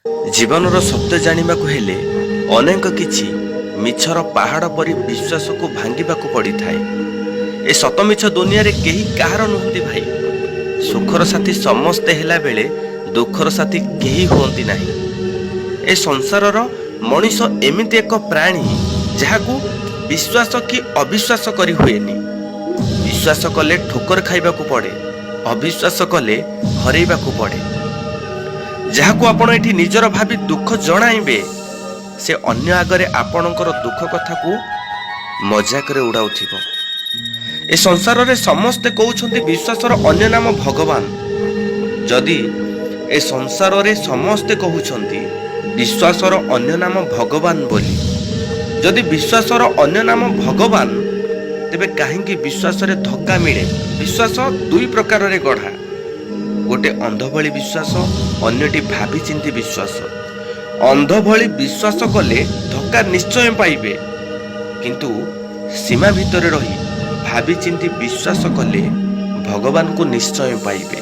ଜୀବନର ସତ୍ୟ ଜାଣିବାକୁ ହେଲେ ଅନେକ କିଛି ମିଛର ପାହାଡ଼ ପରି ବିଶ୍ୱାସକୁ ଭାଙ୍ଗିବାକୁ ପଡ଼ିଥାଏ। ଏ ସତ ମିଛ ଦୁନିଆରେ କେହି କାହାର ନୁହନ୍ତି ଭାଇ। ସୁଖର ସାଥୀ ସମସ୍ତେ ହେଲା ବେଳେ ଦୁଃଖର ସାଥୀ କେହି ହୁଅନ୍ତି ନାହିଁ। ଏ ସଂସାରର ମଣିଷ ଏମିତି ଏକ ପ୍ରାଣୀ ଯାହାକୁ ବିଶ୍ୱାସ କି ଅବିଶ୍ୱାସ କରି ହୁଏନି। ବିଶ୍ୱାସ କଲେ ଠୋକର ଖାଇବାକୁ ପଡ଼େ, ଅବିଶ୍ୱାସ କଲେ ହରେଇବାକୁ ପଡ଼େ। ଯାହାକୁ ଆପଣ ଏଠି ନିଜର ଭାବି ଦୁଃଖ ଜଣାଇବେ, ସେ ଅନ୍ୟ ଆଗରେ ଆପଣଙ୍କର ଦୁଃଖ କଥାକୁ ମଜାକରେ ଉଡ଼ାଉଥିବ। ଏ ସଂସାରରେ ସମସ୍ତେ କହୁଛନ୍ତି ବିଶ୍ୱାସର ଅନ୍ୟ ନାମ ଭଗବାନ। ଯଦି ଏ ସଂସାରରେ ସମସ୍ତେ କହୁଛନ୍ତି ବିଶ୍ୱାସର ଅନ୍ୟ ନାମ ଭଗବାନ ବୋଲି, ଯଦି ବିଶ୍ୱାସର ଅନ୍ୟ ନାମ ଭଗବାନ, ତେବେ କାହିଁକି ବିଶ୍ୱାସରେ ଧକ୍କା ମିଳେ? ବିଶ୍ୱାସ ଦୁଇ ପ୍ରକାରରେ ଗଢ଼ା। ଗୋଟେ ଅନ୍ଧ ଭଳି ବିଶ୍ୱାସ, ଅନ୍ୟଟି ଭାବି ଚିନ୍ତି ବିଶ୍ୱାସ। ଅନ୍ଧ ଭଳି ବିଶ୍ୱାସ କଲେ ଧକ୍କା ନିଶ୍ଚୟ ପାଇବେ, କିନ୍ତୁ ସୀମା ଭିତରେ ରହି ଭାବି ଚିନ୍ତି ବିଶ୍ୱାସ କଲେ ଭଗବାନଙ୍କୁ ନିଶ୍ଚୟ ପାଇବେ।